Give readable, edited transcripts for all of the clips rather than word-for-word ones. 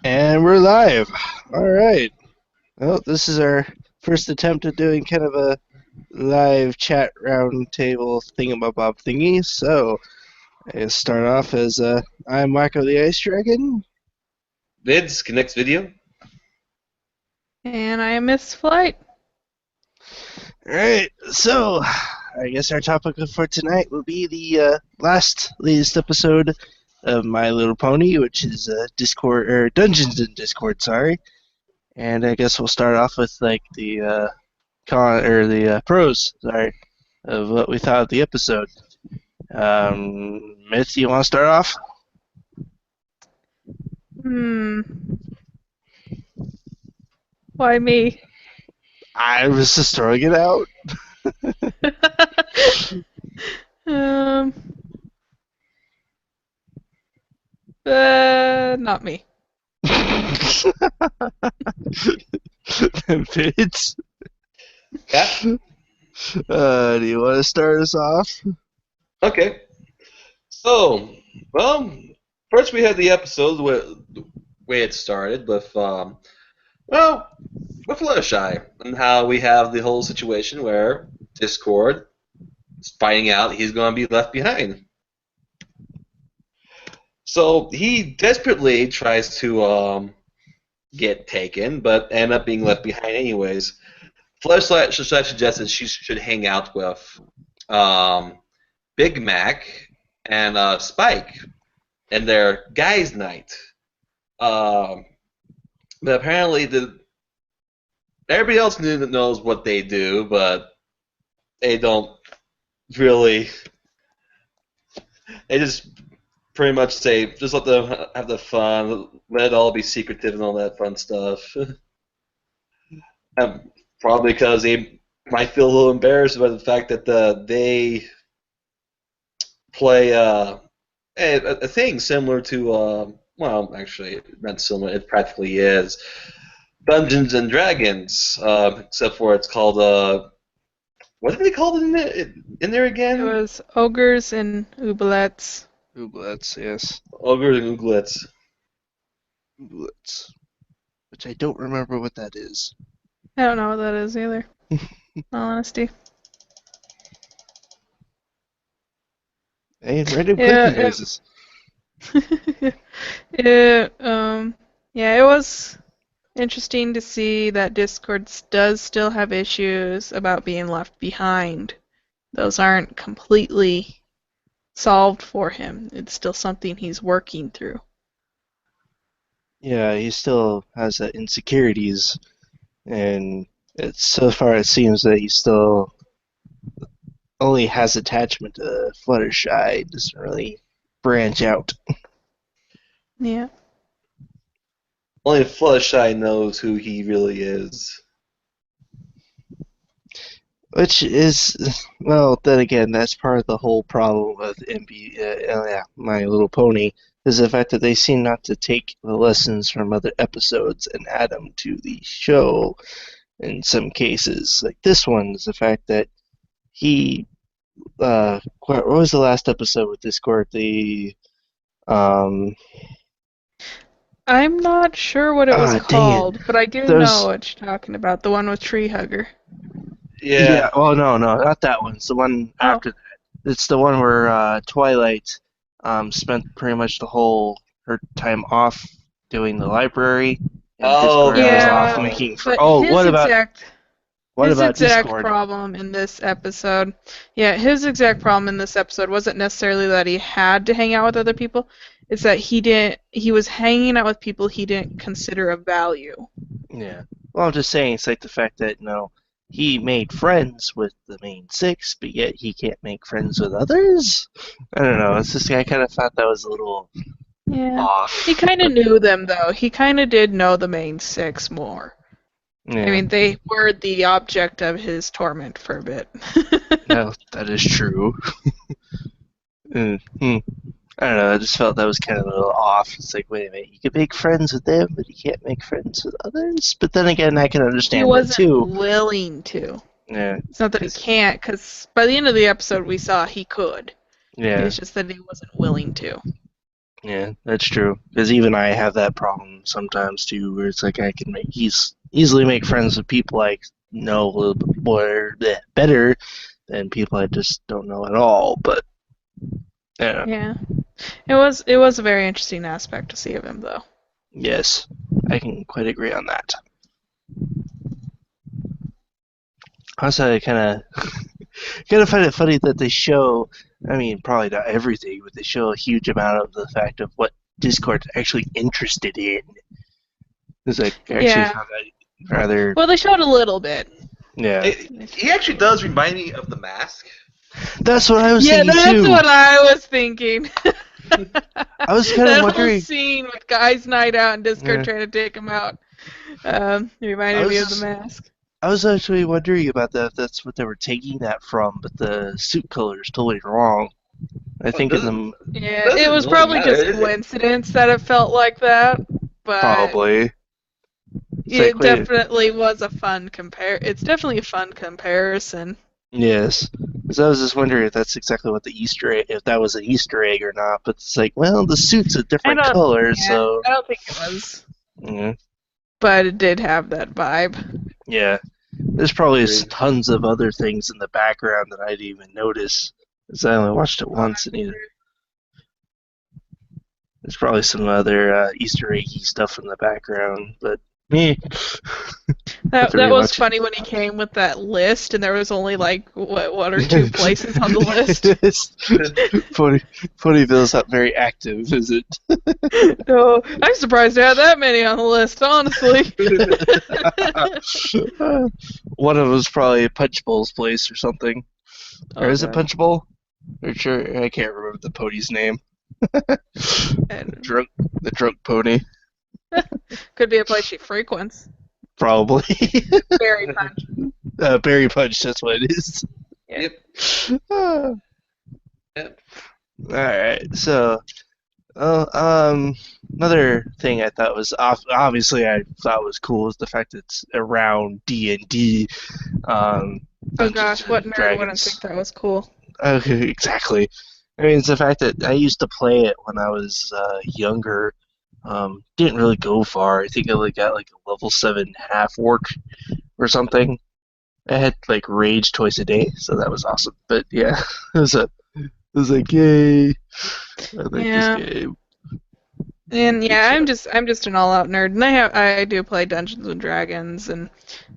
And we're live. All right. Well, this is our first attempt at doing kind of a live chat round table thingamabob thingy. So I start off as I'm Wacko the Ice Dragon. Vids, connects video. And I miss flight. All right. So I guess our topic for tonight will be the latest episode of My Little Pony, which is Discord or Dungeons in Discord. Sorry. And I guess we'll start off with like the pros. Sorry, of what we thought of the episode. Myth, you want to start off? Hmm. Why me? I was just throwing it out. um. Not me. Fits. Yeah. Do you want to start us off? Okay. So, well, first we had the episode where the way it started with Fluttershy and how we have the whole situation where Discord is finding out he's going to be left behind. So he desperately tries to get taken, but end up being left behind anyways. Fluttershy suggested she should hang out with Big Mac and Spike in their guys' night. Um, but apparently, everybody else knows what they do, but they don't really. They just pretty much say, just let them have the fun, let it all be secretive and all that fun stuff. Probably because they might feel a little embarrassed about the fact that they play a thing similar to, well, actually, not similar, it practically is Dungeons and Dragons, except for it's called, what did they call it in there It again? was ogres and oubliettes. Ooblets, yes. Ogres and Ooglets. Ooblets. Which I don't remember what that is. I don't know what that is either. In all honesty. Hey, random Yeah. clicking noises. Yeah. It was interesting to see that Discord does still have issues about being left behind. Those aren't completely solved for him. It's still something he's working through. Yeah, he still has insecurities, and so far it seems that he still only has attachment to Fluttershy. Doesn't really branch out. Yeah. Only Fluttershy knows who he really is. Which is, well, then again, that's part of the whole problem with My Little Pony, is the fact that they seem not to take the lessons from other episodes and add them to the show in some cases. Like this one is the fact that he, what was the last episode with Discord? Um, I'm not sure what it was dang it. called, but I do know There's, what you're talking about. The one with Tree Hugger. yeah, Yeah. oh no, not that one. It's the one Oh. after that. It's the one where Twilight spent pretty much the whole her time off doing the library, and Discord was off Yeah, making for. but Oh, what his about exact Discord? problem in this episode, yeah, his exact problem in this episode wasn't necessarily that he had to hang out with other people. It's that he was hanging out with people he didn't consider of value. Yeah. Well, I'm just saying, it's like the fact that he made friends with the main six, but yet he can't make friends with others. I don't know. It's just I kind of thought that was a little Yeah. off. He kind of knew them, though. He kind of did know the main six more. I Yeah. mean, they were the object of his torment for a bit. No, that is true. Hmm. I don't know. I just felt that was kind of a little off. It's like, wait a minute, you can make friends with them, but you can't make friends with others. But then again, I can He understand that wasn't too. willing to. Yeah. It's not that he can't, because by the end of the episode we saw he could. Yeah. It's just that he wasn't willing to. Yeah, that's true. Because even I have that problem sometimes too, where it's like I can easily make friends with people I know a little bit more better than people I just don't know at all. But yeah, Yeah. It was a very interesting aspect to see of him though. yes, I can quite agree on that. Also, I kind of find it funny that they show. I mean, probably not everything, but they show a huge amount of the fact of what Discord's actually interested in. Because I actually Yeah. found that rather, Well, they showed a little bit. yeah. He actually does remind me of the Mask. That's what I was Yeah, thinking that's too. what I was thinking. I was kind of That whole wondering. scene with Guy's night out and Discord Yeah. trying to take him out I reminded me of the was Mask. I was actually wondering about that. If that's what they were taking that from, but the suit color is totally wrong. I Well, it think in doesn't them Yeah, it doesn't was really probably matter, just is it? coincidence that it felt like that, but probably. It's like, it wait, definitely was a fun compare. It's definitely a fun comparison. yes. Because I was just wondering if that's exactly what the Easter egg, if that was an Easter egg or not. But it's like, well, the suit's a I different don't. color, Yeah, so I don't think it was, yeah. but it did have that vibe. Yeah. There's probably Agreed. tons of other things in the background that I didn't even notice, because I only watched it once, and there's probably some other Easter eggy stuff in the background. But me, have to That was rewatch funny when he came with that list, and there was only like one or two places on the list. Ponyville's not very active, is it? No, I'm surprised there had that many on the list, honestly. One of them was probably Punch Bowl's place or something. Or is it Okay. Punch Bowl? Or sure, I can't remember the pony's name. And The drunk pony, could be a place she frequents. probably. Berry Punch. Berry Punch, that's what it is. Yeah. All Yep. right, so, another thing I thought was obviously I thought was cool is the fact that it's around D&D. Oh Dungeons gosh, what and nerd wouldn't Dragons. think that was cool? Exactly. I mean, it's the fact that I used to play it when I was younger. Didn't really go far. I think I only got like a level 7 half orc or something. I had like rage twice a day, so that was awesome. But yeah, it was like yay! I like Yeah. this game. And yeah, So- I'm just an all-out nerd, and I do play Dungeons and Dragons and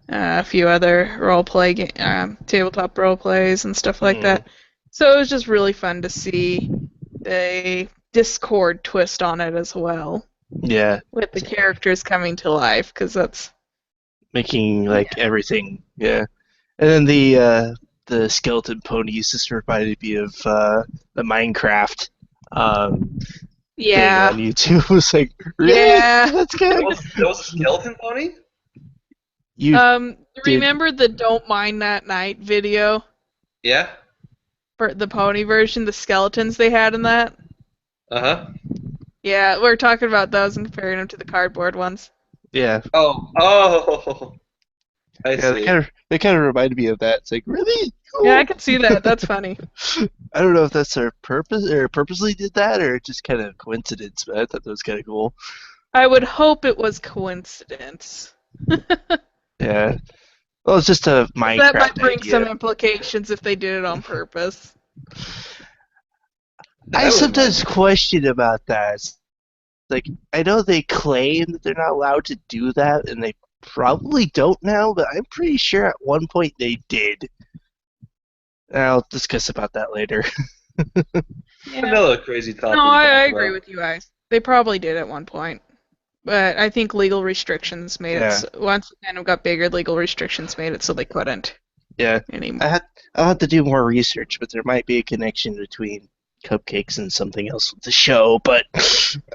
a few other tabletop role plays and stuff like that. So it was just really fun to see a Discord twist on it as well, Yeah, with the characters coming to life, because that's making like everything. Yeah, and then the skeleton ponies just reminded me of the Minecraft thing yeah, on YouTube. It was like, really? yeah. That's good. That was a skeleton pony? You Remember the "Don't Mind That Night" video Yeah. for the pony version, the skeletons they had in that? Uh-huh. Yeah, we're talking about those and comparing them to the cardboard ones. yeah. Oh. I Yeah, see. they kind of reminded me of that. It's like, really? Cool. Yeah, I can see that. That's funny. I don't know if that's their purpose or purposely did that or just kind of coincidence, but I thought that was kind of cool. I would hope it was coincidence. Yeah. Well, it's just a Minecraft That might bring idea. some implications if they did it on purpose. I sometimes question about that. It's like, I know they claim that they're not allowed to do that, and they probably don't now, but I'm pretty sure at one point they did. And I'll discuss about that later. Yeah. Another crazy topic. No, I agree with you guys. They probably did at one point. But I think legal restrictions made Yeah. it. So, once it kind of got bigger, legal restrictions made it so they couldn't Yeah. anymore. I'll have to do more research, but there might be a connection between cupcakes and something else with the show, but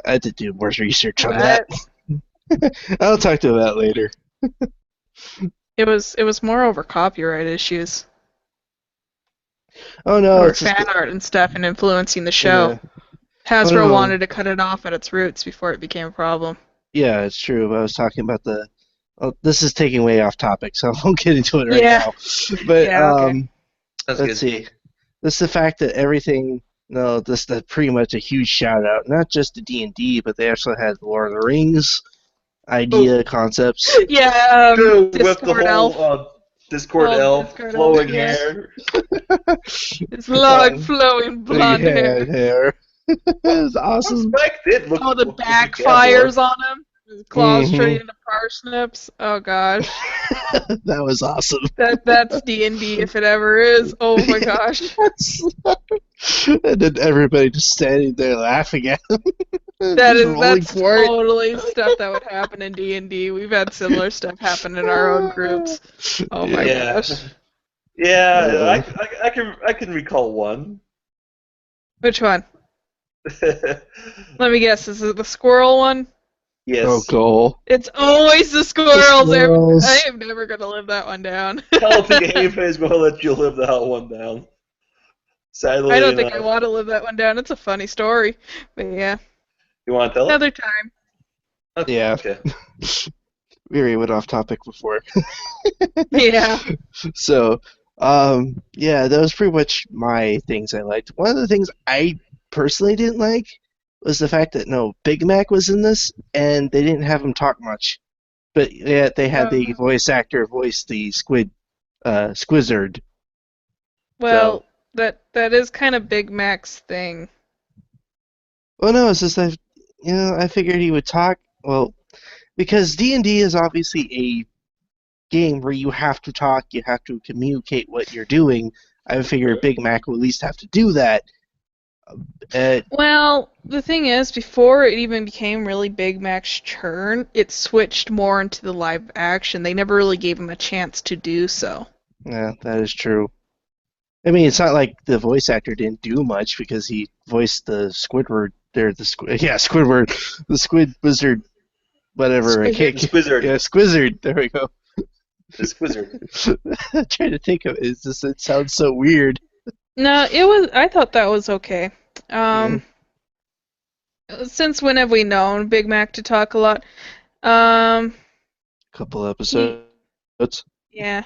I had to do more research on that. I'll talk to that later. It was more over copyright issues Oh no, or it's just fan art and stuff and influencing the show. yeah. Hasbro Oh, no. wanted to cut it off at its roots before it became a problem. Yeah, it's true. But I was talking about the. Oh, this is taking way off topic, so I won't get into it right Yeah. now. But Yeah, okay. That's let's good. see. This is the fact that everything No, this that's pretty much a huge shout out. Not just to D&D, but they actually had Lord of the Rings idea concepts. Yeah, True, with the Discord elf. whole Discord Well, elf, Discord elf, flowing yeah. hair. His long, Um, flowing blonde yeah, hair. hair. It was awesome. Spike did look. Oh, the look like backfires on him. His claws turning Mhm. into parsnips. Oh gosh, That was awesome. that's D&D if it ever is. Oh my gosh, And then everybody just standing there laughing at him. that's for it. totally stuff that would happen in D&D. We've had similar stuff happen in our own groups. Oh my Yeah. gosh. Yeah, I can recall one. Which one? Let me guess. Is it the squirrel one? Yes. Oh, goal. It's always the squirrels. squirrels. I am never gonna live that one down. I don't think anybody's going to let you live that one down. Sadly I don't think I enough. want to live that one down. It's a funny story, but yeah, You want to tell it? another time. Yeah. Okay. We already went off topic before. Yeah. So, yeah, that was pretty much my things I liked. One of the things I personally didn't like was the fact that no Big Mac was in this, and they didn't have him talk much, but yet they had the voice actor voice the Squizzard. Well, that is kind of Big Mac's thing. Well, no, it's just that I figured he would talk. Well, because D&D is obviously a game where you have to talk, you have to communicate what you're doing. I figured Big Mac would at least have to do that. Well, the thing is, before it even became really Big Mac's turn, it switched more into the live action. They never really gave him a chance to do so. Yeah, that is true. I mean, it's not like the voice actor didn't do much because he voiced the Squidward. Squidward, the Squid Wizard, whatever. I can't. Squizzard. Yeah, Squizzard. There we go. The Squizzard. I'm trying to think of it. It sounds so weird. No, it was. I thought that was okay. Since when have we known Big Mac to talk a lot? Couple episodes. Yeah.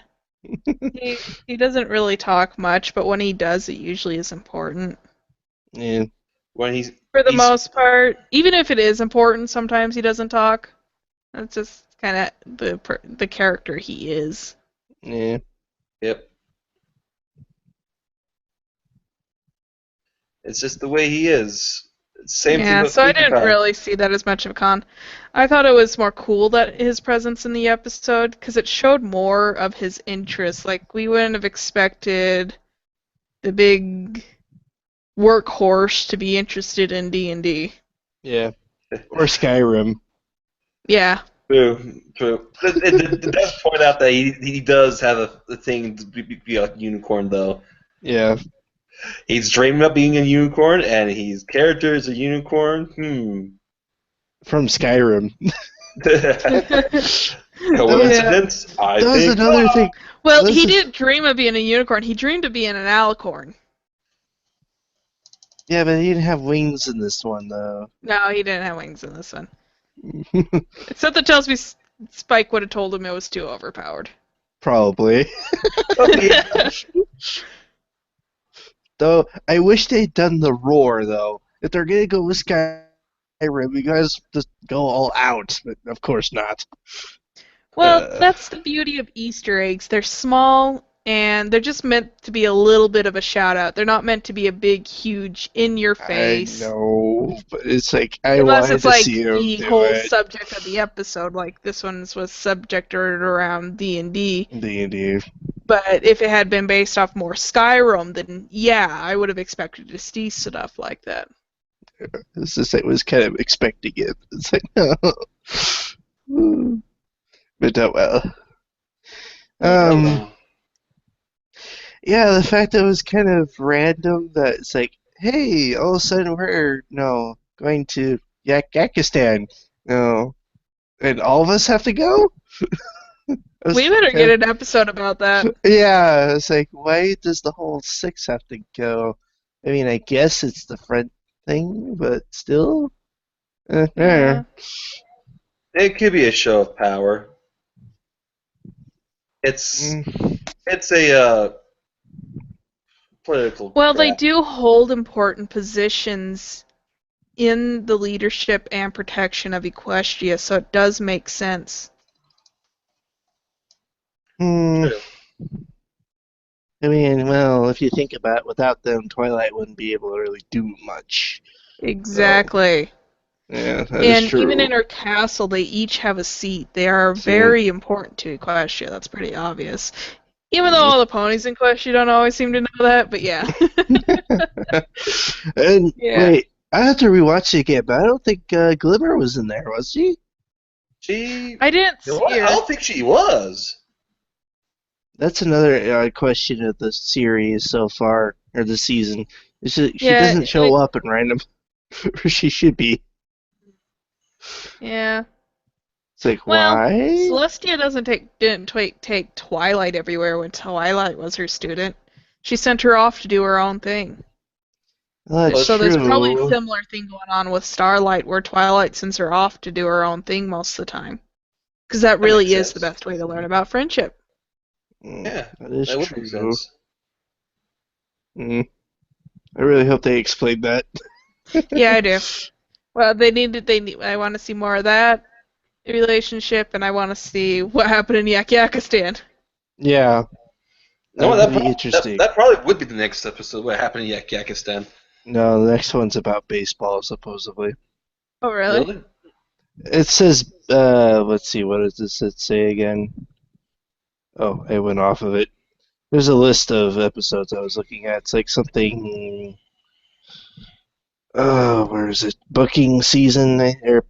He doesn't really talk much, but when he does, it usually is important. Yeah. When he's For the he's- most part, even if it is important, sometimes he doesn't talk. That's just kind of the character he is. Yeah. Yep. It's just the way he is. Same thing Yeah, with so I Peter didn't Pan. really see that as much of a con. I thought it was more cool that his presence in the episode, because it showed more of his interest. Like, we wouldn't have expected the big workhorse to be interested in D&D. Yeah. Or Skyrim. Yeah. True. It does point out that he does have a thing to be a unicorn, though. Yeah. He's dreaming of being a unicorn, and his character is a unicorn. From Skyrim. Coincidence? I That was think another not. thing. Well, This he is- didn't dream of being a unicorn. He dreamed of being an alicorn. Yeah, but he didn't have wings in this one, though. No, he didn't have wings in this one. Except that tells me Spike would have told him it was too overpowered. Probably. Oh, yeah. Though, I wish they'd done the roar, though. If they're gonna go with Skyrim, you guys just go all out. But of course not. Well, that's the beauty of Easter eggs. They're small, and they're just meant to be a little bit of a shout-out. They're not meant to be a big, huge, in-your-face. I know, but it's like, I Unless wanted it's to like see him the do whole it. subject of the episode, like this one's was subjected around D&D. D&D. But if it had been based off more Skyrim, then yeah, I would have expected to see stuff like that. It's just, I was kind of expecting it. It's like, no. But oh well. Yeah, the fact that it was kind of random that it's like, hey, all of a sudden we're going to Yakistan. No. And all of us have to go? We better get an episode about that. Yeah, it's like, why does the whole 6 have to go? I mean, I guess it's the friend thing, but still. Yeah. It could be a show of power. It's a political Well, they crap. do hold important positions in the leadership and protection of Equestria, so it does make sense. Hmm. True. I mean, well, if you think about it, without them, Twilight wouldn't be able to really do much. So, Exactly. yeah, that is And even true. in her castle, they each have a seat. They are So, very important to Equestria. That's pretty obvious. Even though all the ponies in Equestria don't always seem to know that, but yeah. and Yeah. wait, I have to rewatch it again, but I don't think Glimmer was in there, was she? She. I didn't You know see what? I her. don't think she was. That's another question of the series so far, or the season. She Yeah, doesn't show up in random where she should be. yeah. It's like, Well, why? Celestia didn't take Twilight everywhere when Twilight was her student. She sent her off to do her own thing. Well, that's So there's probably a true. similar thing going on with Starlight, where Twilight sends her off to do her own thing most of the time. Because that That makes really is the sense. best way to learn about friendship. Yeah, That is that would make true. sense. Mm, I really hope they explain that. Yeah, I do. Well, I want to see more of that relationship, and I want to see what happened in Yakistan. Yeah, No, that could be interesting. that probably would be the next episode. What happened in Yakistan? No, the next one's about baseball, supposedly. Oh, really? Really? It says, let's see, what does it say again? Oh, I went off of it. There's a list of episodes I was looking at. It's like something, where is it? Booking season, or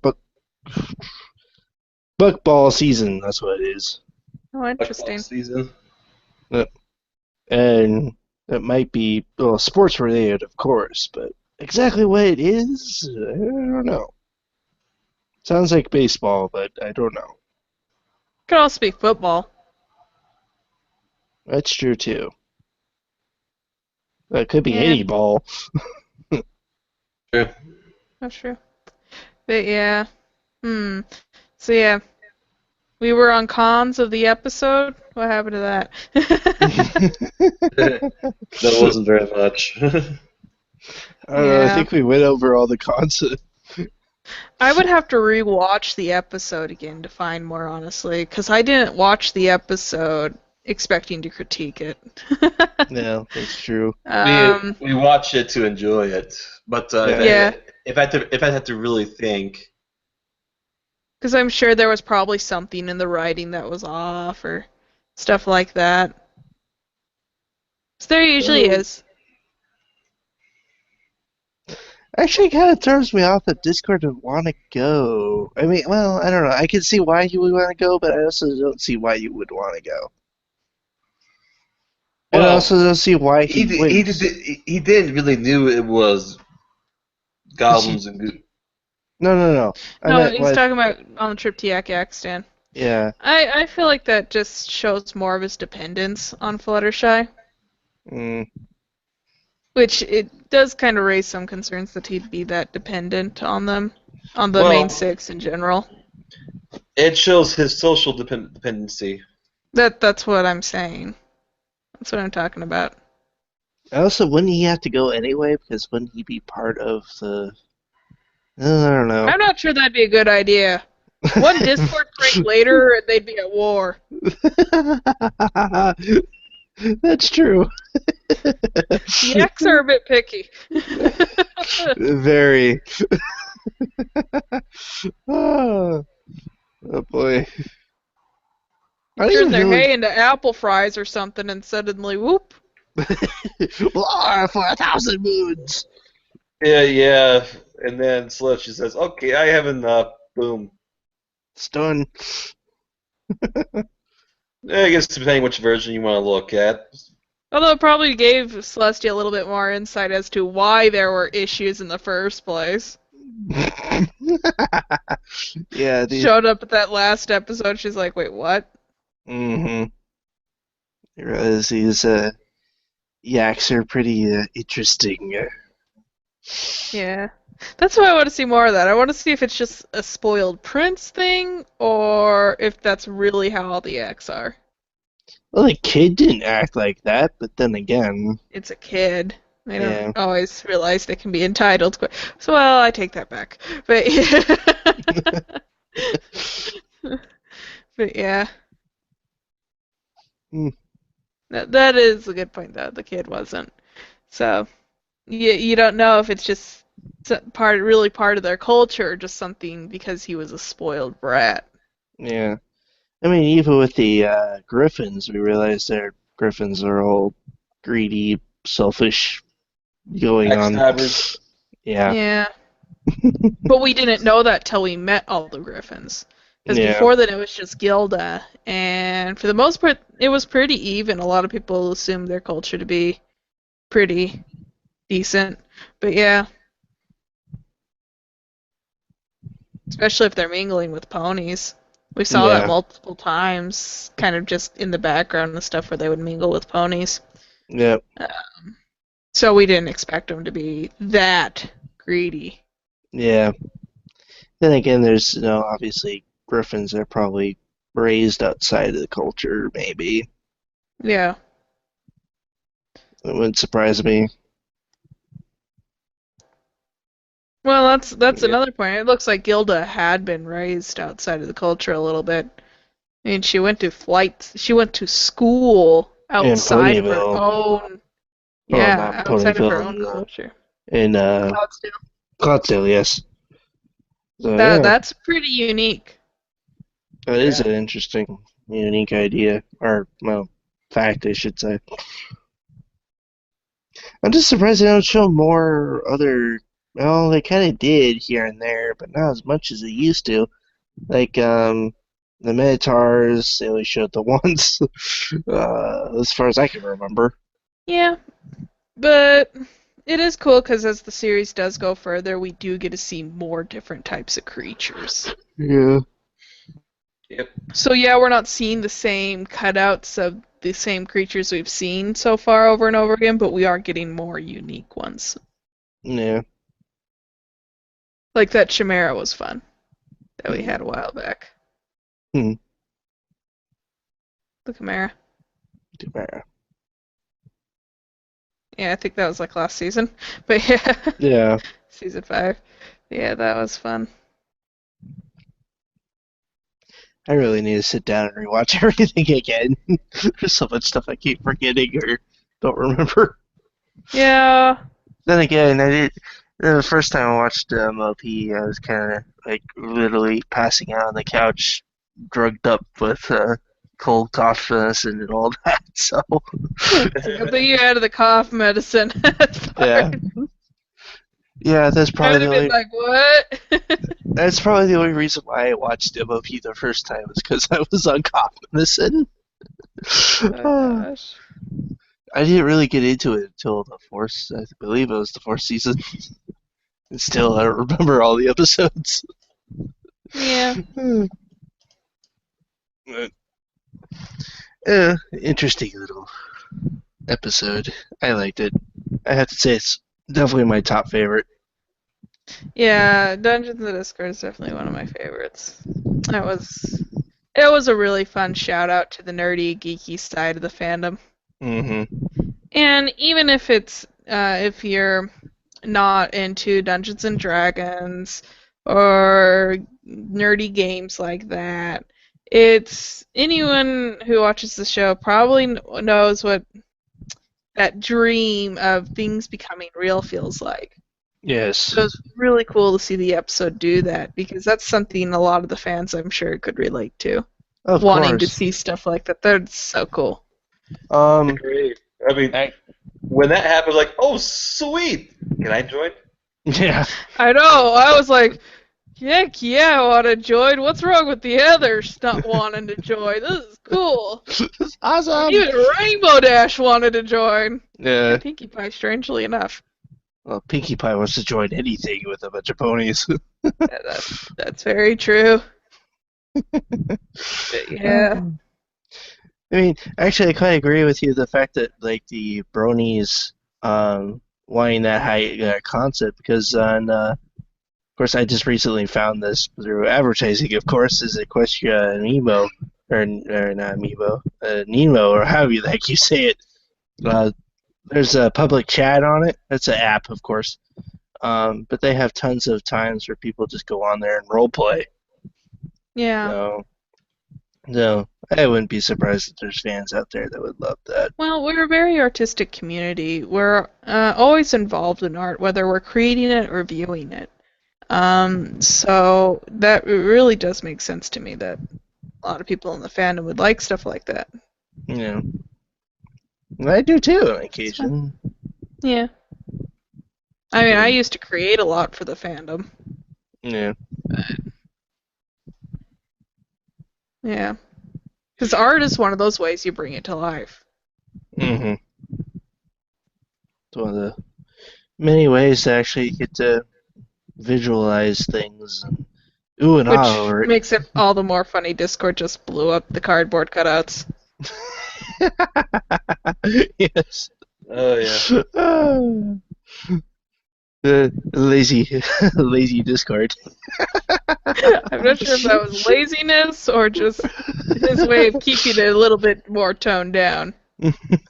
bookball season, that's what it is. Oh, Football interesting. season. And it might be, well, sports related, of course, but exactly what it is, I don't know. Sounds like baseball, but I don't know. Could also be football. That's true too. That could be Yeah, any ball. True. that's true. But yeah. Hmm. So yeah, we were on cons of the episode. What happened to that? That wasn't very much. I don't know. I Yeah. think we went over all the concepts. I would have to rewatch the episode again to find more, honestly, because I didn't watch the episode expecting to critique it. No, that's true. We watched it to enjoy it, but Yeah. Yeah, if I had to really think, because I'm sure there was probably something in the writing that was off or stuff like that. So there usually oh, is. Actually, it kind of throws me off that Discord would want to go. I mean, well, I don't know. I can see why you would want to go, but I also don't see why you would want to go. And I well, also don't see why he wouldn't. he didn't really knew it was goblins and No. I No, meant he's what? talking about on the trip to Yak Yeah. I feel like that just shows more of his dependence on Fluttershy, Mm, which it does kind of raise some concerns that he'd be that dependent on them, on the main well, six in general. it shows his social dependency. That's what I'm saying. That's what I'm talking about. Also, wouldn't he have to go anyway? Because wouldn't he be part of the? I don't know. I'm not sure that'd be a good idea. One Discord prank later, and they'd be at war. That's true. Yaks are a bit picky. Very. Oh, oh boy. I don't Turn even their know. hay into apple fries or something, and suddenly, whoop. Blah, for 1,000 moons. Yeah, and then Celestia says, "Okay, I have enough." Boom. Stun. I guess depending which version you want to look at. Although it probably gave Celestia a little bit more insight as to why there were issues in the first place. Yeah, Showed up at that last episode, she's like, wait, what? mm-hmm. I realize these yaks are pretty interesting. Yeah. That's why I want to see more of that. I want to see if it's just a spoiled prince thing, or if that's really how all the Yaks are. Well, the kid didn't act like that, but then again, It's a kid. They don't yeah. always realize they can be entitled. So, well, I take that back. But yeah. But yeah, Hmm, that is a good point though. The kid wasn't. So you don't know if it's just really part of their culture or just something because he was a spoiled brat. yeah. I mean, even with the Griffins, we realized their Griffins are all greedy, selfish, going on. Backstabbers. Yeah, Yeah. But we didn't know that till we met all the Griffins. Because yeah, before then it was just Gilda, and for the most part it was pretty even. A lot of people assumed their culture to be pretty decent. But yeah, especially if they're mingling with ponies. We saw that yeah, multiple times, kind of just in the background and stuff where they would mingle with ponies. yeah, So we didn't expect them to be that greedy. yeah. Then again, there's obviously Griffins are probably raised outside of the culture. Maybe Yeah. it wouldn't surprise me. Well, that's Yeah, another point. It looks like Gilda had been raised outside of the culture a little bit. I mean, she went to school in outside of her Ponyville. own, Well, not yeah, outside of her Ponyville, own culture. in Cloudsdale. Clydesdale, yes. So That yeah, that's pretty unique. that is Yeah. an interesting, unique idea, or well, fact, I should say. I'm just surprised they don't show more other. Well, they kind of did here and there, but not as much as they used to. Like the Minotaurs, they only showed the once, as far as I can remember. Yeah, but it is cool because as the series does go further, we do get to see more different types of creatures. Yeah. Yep. So yeah, we're not seeing the same cutouts of the same creatures we've seen so far over and over again, but we are getting more unique ones. Yeah. Like that Chimera was fun that we Hmm. had a while back. Hmm. The Chimera. Too bad. Yeah, I think that was like last season. But yeah, Yeah. season 5. Yeah, that was fun. I really need to sit down and rewatch everything again. There's so much stuff I keep forgetting or don't remember. Yeah. Then again, I did. The first time I watched MLP, I was kind of like literally passing out on the couch, drugged up with cold cough medicine and all that. So, But you had the cough medicine. That's yeah, fine. yeah, I would have been like, what? that's probably the only reason why I watched MLP the first time was because I was on cough medicine. Oh gosh. I didn't really get into it until the fourth. I believe it was the fourth season. And still, I don't remember all the episodes. Yeah. But, interesting little episode. I liked it. I have to say it's definitely my top favorite. Yeah, Dungeons of Discord is definitely one of my favorites. It was a really fun shout out to the nerdy, geeky side of the fandom. Mm-hmm. And even if it's if you're not into Dungeons and Dragons or nerdy games like that, it's anyone who watches the show probably knows what that dream of things becoming real feels like. Yes. So it's really cool to see the episode do that because that's something a lot of the fans I'm sure could relate to. Of Wanting to course. see stuff like that. That's so cool. Great. I mean, I, when that happens, like, oh, sweet. Can I join? yeah. I know. I was like, heck yeah, I want to join. What's wrong with the others not wanting to join? This is cool. Awesome. Even Rainbow Dash wanted to join. Yeah. And Pinkie Pie, strangely enough. Well, Pinkie Pie wants to join anything with a bunch of ponies. Yeah, that's very true. But yeah. I mean, actually, I quite agree with you. The fact that like the bronies wanting that high concept because of course, I just recently found this through advertising. Of course, is Equestria and Emo. or not Amiibo, Nemo, or however you like you say it. There's a public chat on it. It's an app, of course. But they have tons of times where people just go on there and role play. Yeah. So I wouldn't be surprised if there's fans out there that would love that. Well, we're a very artistic community. We're always involved in art, whether we're creating it or viewing it. So that really does make sense to me that a lot of people in the fandom would like stuff like that. Yeah. I do too on occasion. Yeah. I mean, I used to create a lot for the fandom. Yeah. Yeah. Because art is one of those ways you bring it to life. Mm-hmm. It's one of the many ways to actually get to visualize things and ooh and ah over Which it. makes it all the more funny. Discord just blew up the cardboard cutouts. Yes. Oh yeah. The lazy Discord. I'm not sure if that was laziness or just his way of keeping it a little bit more toned down.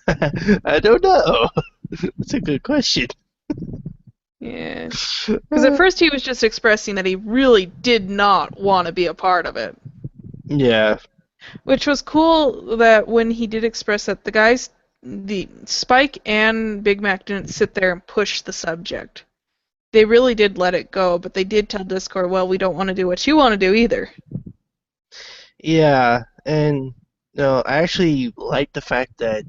I don't know. That's a good question. Yeah. Because at first he was just expressing that he really did not want to be a part of it. Yeah. Which was cool that when he did express that, the Spike and Big Mac didn't sit there and push the subject. They really did let it go, but they did tell Discord, well, we don't want to do what you want to do either. Yeah, and no, I actually like the fact that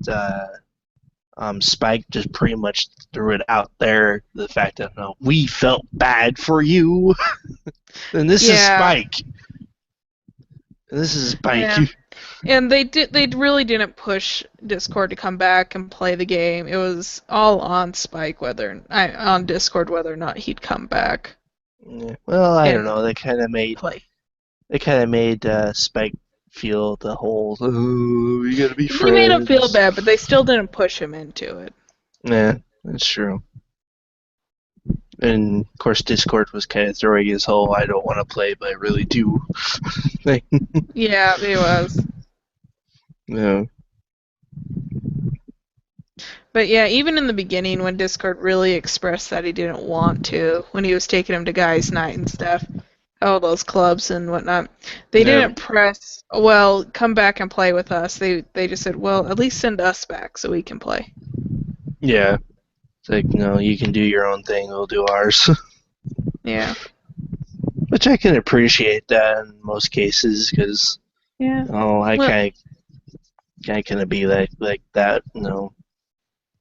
Spike just pretty much threw it out there. The fact that no, we felt bad for you, and this is Spike. This is Spike. Yeah. And they really didn't push Discord to come back and play the game. It was all on Spike on Discord whether or not he'd come back. Yeah. Well, I don't know. They kind of made play. They kind of made Spike feel the whole we gotta be friends. They made him feel bad, but they still didn't push him into it. Yeah, that's true. And of course, Discord was kind of throwing his whole "I don't want to play, but I really do" thing. Yeah, it was. Yeah. But yeah, even in the beginning when Discord really expressed that he didn't want to, when he was taking him to guys' night and stuff, all those clubs and whatnot, they didn't press, well, come back and play with us. They just said, well, at least send us back so we can play. Yeah. It's like, no, you can do your own thing, we'll do ours. Yeah. Which I can appreciate that in most cases, because I kind of be like that, you know.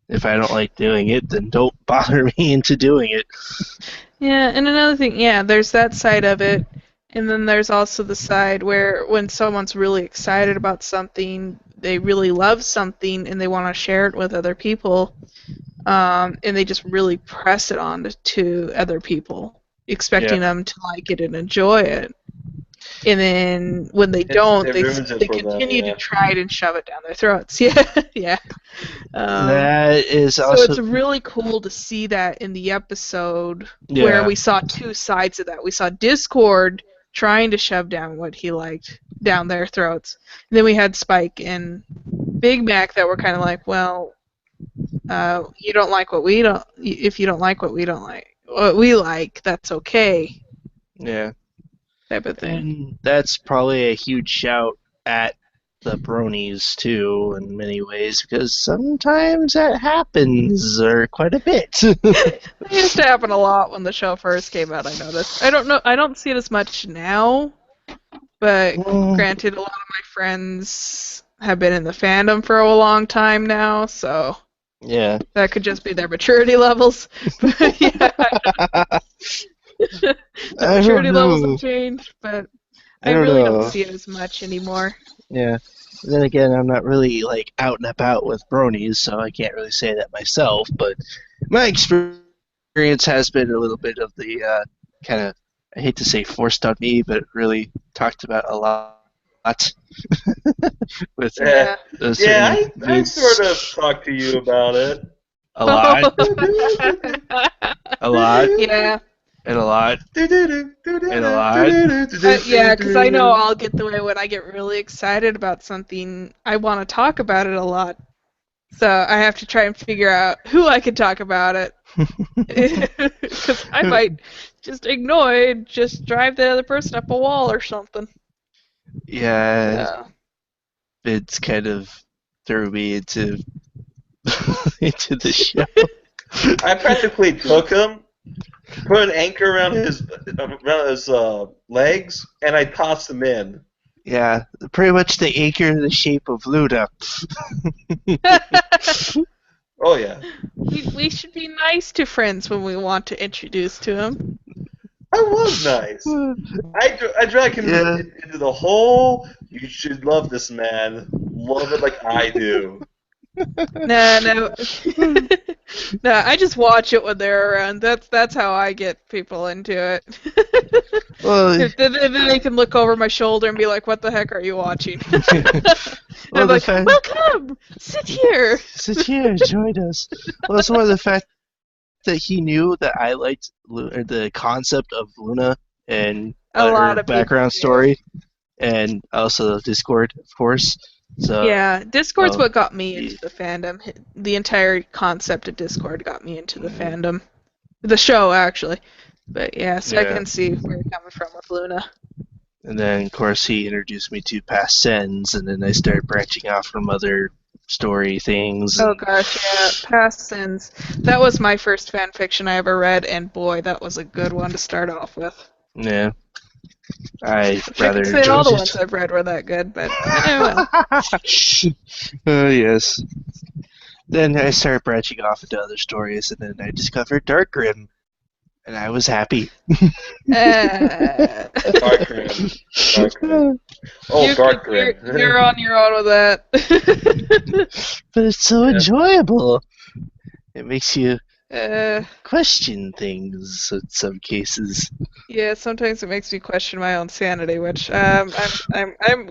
If I don't like doing it, then don't bother me into doing it. Yeah, and another thing, there's that side of it, and then there's also the side where when someone's really excited about something, they really love something, and they want to share it with other people, and they just really press it on to other people, expecting them to like it and enjoy it. And then when they don't, they continue to try it and shove it down their throats. Yeah. That is also. So it's really cool to see that in the episode where we saw two sides of that. We saw Discord trying to shove down what he liked down their throats. And then we had Spike and Big Mac that were kind of like, well, you don't like what we don't. If you don't like what we don't like, what we like, that's okay. Yeah. Type of thing. And that's probably a huge shout at the bronies too, in many ways, because sometimes that happens, or quite a bit. It used to happen a lot when the show first came out. I noticed. I don't see it as much now, but granted, a lot of my friends have been in the fandom for a long time now, so yeah, that could just be their maturity levels. But yeah. The maturity levels have changed, but I really don't see it as much anymore. Yeah. Then again, I'm not really like out and about with bronies, so I can't really say that myself. But my experience has been a little bit of the kind of, I hate to say forced on me, but really talked about a lot. With I sort of talked to you about it. A lot. A lot. Yeah. And a lot. And a lot. Yeah, because I know I'll get the way when I get really excited about something, I want to talk about it a lot. So I have to try and figure out who I can talk about it. Because I might just ignore it, just drive the other person up a wall or something. Yeah, So. Vince kind of threw me into into the show. I practically took him, put an anchor around his legs, and I tossed him in. Yeah, pretty much the anchor in the shape of Luna. Oh yeah. We should be nice to friends when we want to introduce to them. I was nice. I drag him into the hole. You should love this man. Love it like I do. No. No, I just watch it when they're around. That's how I get people into it. Well, then they can look over my shoulder and be like, "What the heck are you watching?" And I'm the like, fact- "Welcome, sit here." Sit here, join us. Well, it's more the fact that he knew that I liked the concept of Luna and A lot her of people background do. story, and also Discord, of course. So Yeah, Discord's oh, what got me into the fandom. The entire concept of Discord got me into the fandom. The show, actually. But yeah, so I Yeah. can see where you're coming from with Luna. And then, of course, he introduced me to Past Sens, and then I started branching off from other story things. Oh and- gosh, yeah, Past Sins. That was my first fan fiction I ever read, and boy, that was a good one to start off with. Yeah. I I rather can say all the enjoyed ones it. I've read were that good, but well. Oh, yes. Then I started branching off into other stories, and then I discovered Darkgrim, and I was happy. Darkgrim. Darkgrim. Oh, Darkgrim. You're on your own with that. But it's so Yeah. enjoyable. It makes you uh, question things in some cases. yeah, sometimes it makes me question my own sanity, which I'm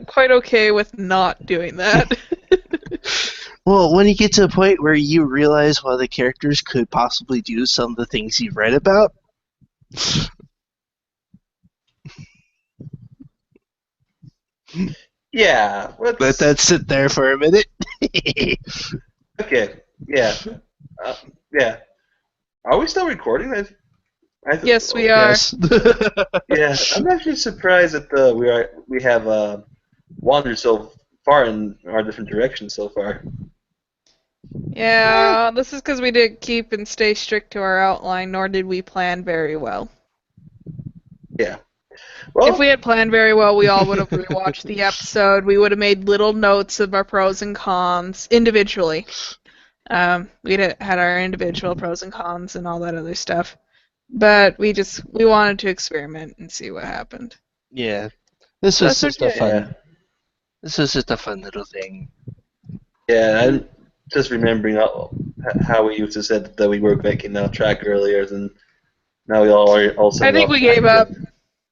quite okay with not doing that. Well, when you get to a point where you realize why the characters could possibly do some of the things you've read about, Yeah. let that sit there for a minute. Okay. Yeah. Yeah. Are we still recording? Yes, we are. Yes. Yeah, I'm actually surprised that we have wandered so far in our different directions so far. Yeah, this is because we didn't keep and stay strict to our outline, nor did we plan very well. Yeah. Well, If we had planned very well, we all would have rewatched the episode. We would have made little notes of our pros and cons individually. We'd had our individual pros and cons and all that other stuff. But we wanted to experiment and see what happened. Yeah. This was That's just a okay. fun. Yeah. This was just a fun little thing. yeah, I'm just remembering how we used to said that we were making off track earlier, and now we all are also. I think we gave up.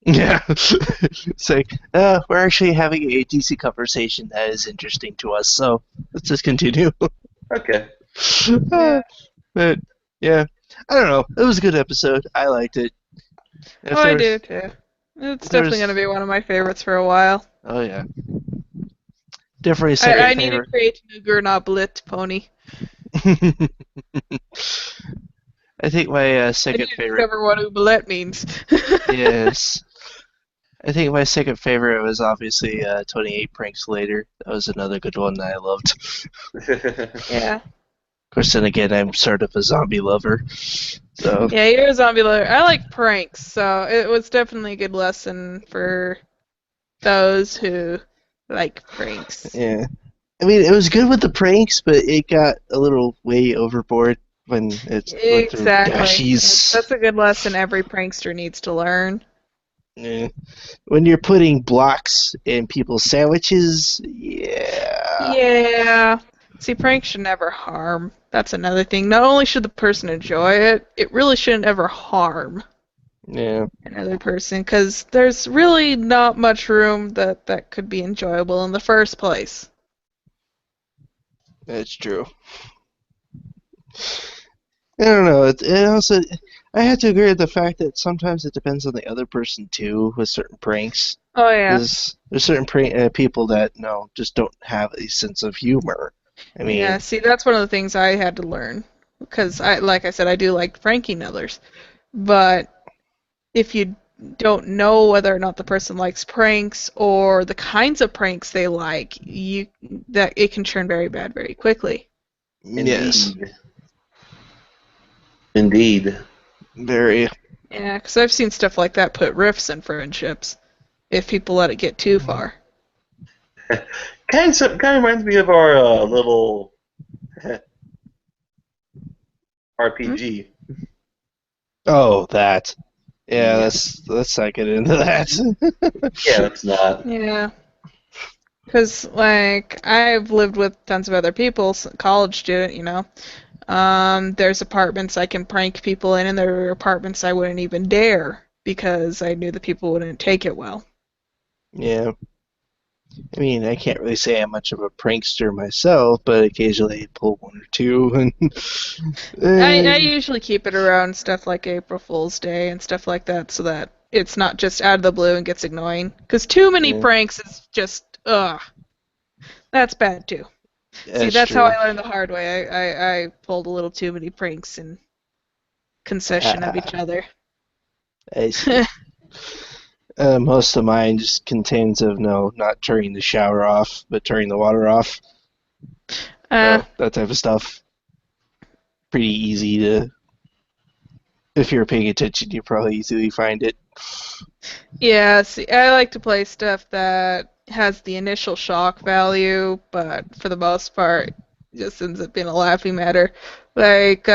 Yeah. It's like, we're actually having a decent conversation that is interesting to us, so let's just continue. Okay. But, yeah. I don't know. It was a good episode. I liked it. If I there do too. It's if definitely there's- going to be one of my favorites for a while. Oh, yeah. Definitely a second I need to favorite. create a new Gurnoblit pony. I think my I second need to favorite. discover what Oublet means. Yes. I think my second favorite was obviously 28 Pranks Later. That was another good one that I loved. Yeah. Of course, then again, I'm sort of a zombie lover. So, Yeah, you're a zombie lover. I like pranks, so it was definitely a good lesson for those who like pranks. yeah. I mean, it was good with the pranks, but it got a little way overboard when it's went through Exactly. dashies. That's a good lesson every prankster needs to learn. Yeah. When you're putting blocks in people's sandwiches, yeah. Yeah. See, pranks should never harm. That's another thing. Not only should the person enjoy it, it really shouldn't ever harm Yeah. another person, because there's really not much room that could be enjoyable in the first place. That's true. I don't know. It also, I had to agree with the fact that sometimes it depends on the other person too with certain pranks. Oh yeah. Because there's certain people that just don't have a sense of humor. I Yeah, mean, see, that's one of the things I had to learn because like I said, I do like pranking others. But if you don't know whether or not the person likes pranks or the kinds of pranks they like, that it can turn very bad very quickly. yes, Indeed. very. Yeah, because I've seen stuff like that put rifts in friendships if people let it get too far. Kind of reminds me of our little Hmm? RPG. Oh, that. Yeah, Yeah. let's not get into that. Yeah, it's not. Yeah, because like I've lived with tons of other people, college student, there's apartments I can prank people in, and there are apartments I wouldn't even dare because I knew the people wouldn't take it well. Yeah. I mean, I can't really say I'm much of a prankster myself, but occasionally I pull one or two, and I eh, usually keep it around stuff like April Fool's Day and stuff like that so that it's not just out of the blue and gets annoying. Because too many yeah, pranks is just, ugh, that's bad too. See, that's that's how true. I learned the hard way. I pulled a little too many pranks in concession of each other. I see. Most of mine just contains of not turning the shower off, but turning the water off. uh, So that type of stuff. Pretty easy to. If you're paying attention, you probably easily find it. yeah, see, I like to play stuff that has the initial shock value, but for the most part, just ends up being a laughing matter. Like,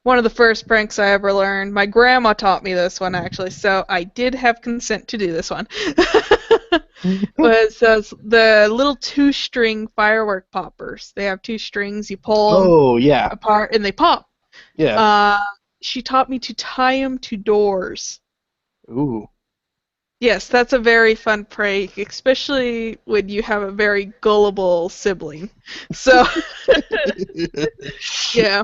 one of the first pranks I ever learned, my grandma taught me this one actually, so I did have consent to do this one. Was the little two-string firework poppers. They have two strings, you pull them Oh yeah, apart, and they pop. yeah. Uh, she taught me to tie them to doors. Ooh. Yes, that's a very fun prank, especially when you have a very gullible sibling. So, yeah,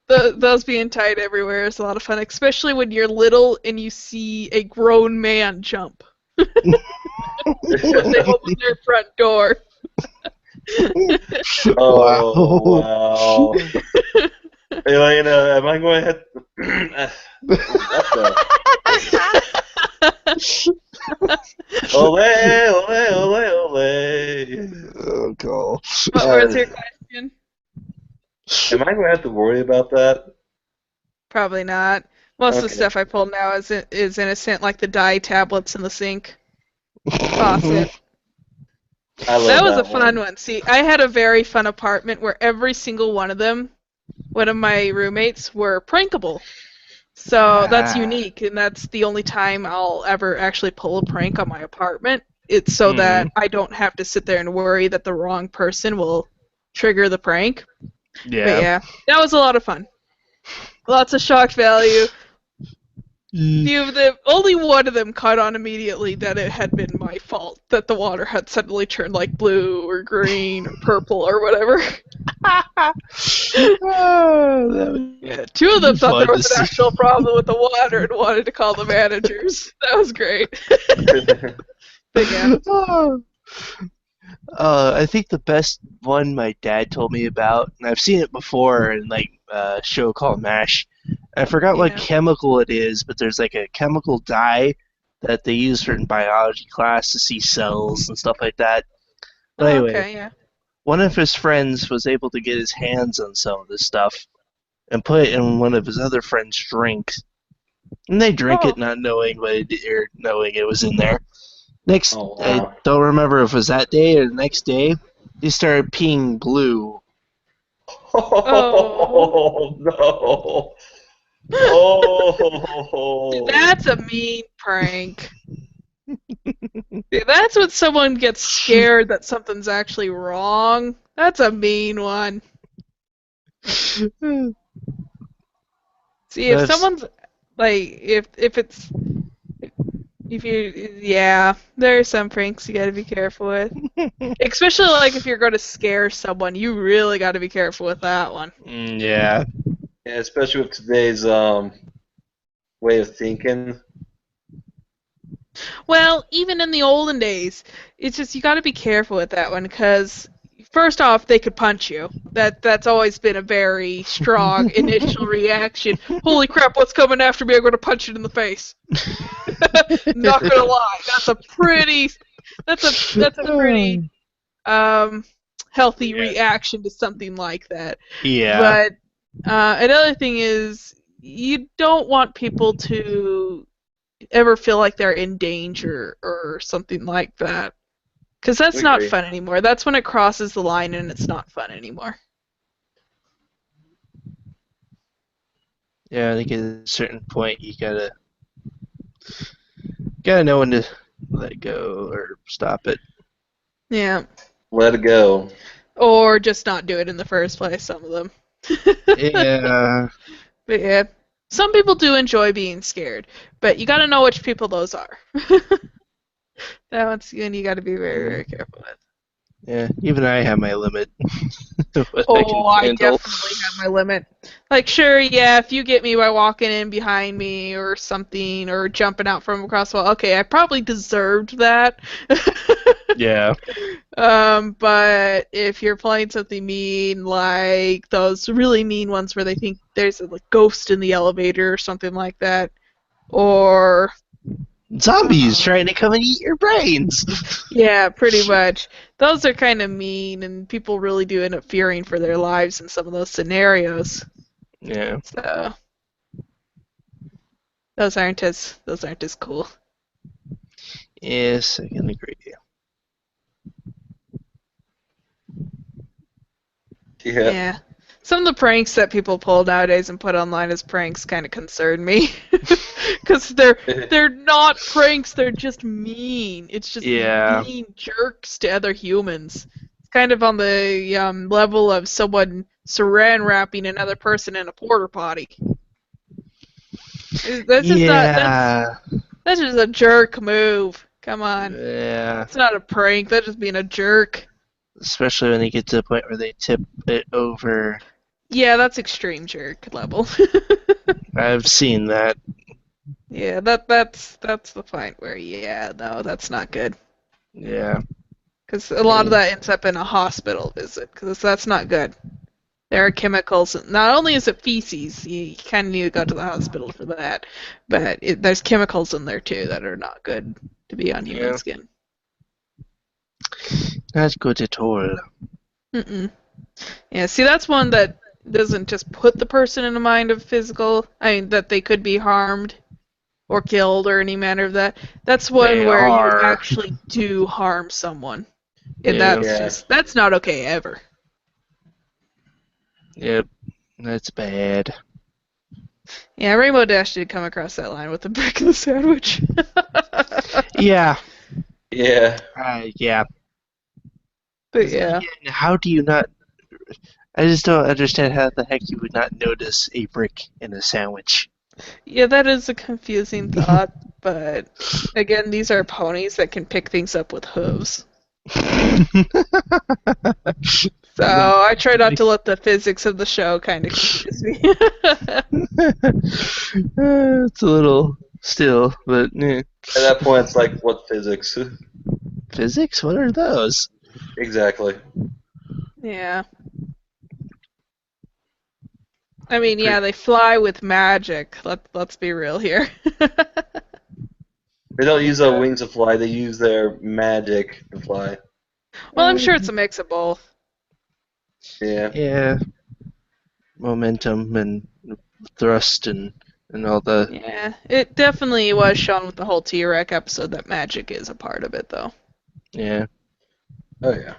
those being tied everywhere is a lot of fun, especially when you're little and you see a grown man jump when they open their front door. Oh, Wow. wow. Elena, am I going to have what the? Ole, ole, ole, ole. Oh, God. What was your question? Am I going to have to worry about that? Probably not. Most of the Okay. stuff I pulled now is innocent, like the dye tablets in the sink faucet. I love That was a that fun one. one. See, I had a very fun apartment where every single one of them, one of my roommates, were prankable. So that's Ah. unique, and that's the only time I'll ever actually pull a prank on my apartment. It's so that Mhm. I don't have to sit there and worry that the wrong person will trigger the prank. But Yeah. yeah, that was a lot of fun. Lots of shock value. Mm. Few of them, only one of them caught on immediately that it had been my fault, that the water had suddenly turned like blue or green or purple or whatever. Oh, that Yeah, two of would be them thought there fun to was an see. actual problem with the water and wanted to call the managers. That was great. But yeah. Oh. I think the best one my dad told me about, and I've seen it before in like a show called MASH. I forgot what Yeah. chemical it is, but there's like a chemical dye that they use for in biology class to see cells and stuff like that. But Oh, anyway, okay, yeah. one of his friends was able to get his hands on some of this stuff and put it in one of his other friends' drinks. And they drink Oh. it not knowing or knowing it was in there. Next, Oh, I wow. don't remember if it was that day or the next day, they started peeing blue. Oh. Oh, no. Oh. That's a mean prank. That's when someone gets scared that something's actually wrong. That's a mean one. See, if That's someone's like, if it's if you, yeah, there are some pranks you gotta be careful with. Especially like if you're going to scare someone, you really got to be careful with that one. yeah. Yeah, especially with today's way of thinking. Well, even in the olden days, it's just you got to be careful with that one because first off, they could punch you. That's always been a very strong initial reaction. Holy crap, what's coming after me? I'm going to punch it in the face. Not gonna lie, that's a pretty healthy Yeah. reaction to something like that. Yeah. But another thing is you don't want people to ever feel like they're in danger or something like that. Because that's not Agree. fun anymore. That's when it crosses the line and it's not fun anymore. Yeah, I think at a certain point you gotta know when to let go or stop it. Yeah. Let it go. Or just not do it in the first place, some of them. Yeah. But yeah. Some people do enjoy being scared, but you gotta know which people those are. That one's and you gotta be very, very careful with. Yeah. Even I have my limit. What I can Oh, I handle. definitely have my limit. Like, sure, yeah, if you get me by walking in behind me or something, or jumping out from across the wall, okay, I probably deserved that. Yeah. But if you're playing something mean, like those really mean ones where they think there's a like, ghost in the elevator or something like that, or Zombies trying to come and eat your brains. yeah, pretty much. Those are kind of mean, and people really do end up fearing for their lives in some of those scenarios. Yeah. So those aren't as cool. Yes, I can agree. Yeah. Yeah. Some of the pranks that people pull nowadays and put online as pranks kind of concern me. Because they're not pranks, they're just mean. It's just Yeah. being jerks to other humans. It's kind of on the level of someone saran wrapping another person in a porta potty. That's just not that's just a jerk move. Come on. Yeah. It's not a prank, that's just being a jerk. Especially when they get to the point where they tip it over. Yeah, that's extreme jerk level. I've seen that. Yeah, that's the point where yeah, no, that's not good. Yeah. Because a lot of that ends up in a hospital visit, because that's not good. There are chemicals. Not only is it feces, you kind of need to go to the hospital for that, but there's chemicals in there too that are not good to be on human Yeah. skin. Not good at all. Mm-mm. Yeah, see, that's one that doesn't just put the person in a mind of that they could be harmed or killed or any manner of that. That's one They where you are. actually do harm someone. And Yeah. that's not okay ever. Yep. That's bad. Yeah, Rainbow Dash did come across that line with the brick of the sandwich. Yeah. Yeah. Yeah. But yeah. Again, how do you not? I just don't understand how the heck you would not notice a brick in a sandwich. Yeah, that is a confusing thought, but again, these are ponies that can pick things up with hooves. So I try not to let the physics of the show kind of confuse me. It's a little still, but At that point, it's like, what physics? physics? What are those? Exactly. Yeah. I mean, yeah, they fly with magic. Let's be real here. They don't use their wings to fly, they use their magic to fly. Well, I'm sure it's a mix of both. Yeah. Yeah, momentum and thrust and all the. Yeah, it definitely was shown with the whole T-Rex episode that magic is a part of it, though. Yeah. Oh, yeah.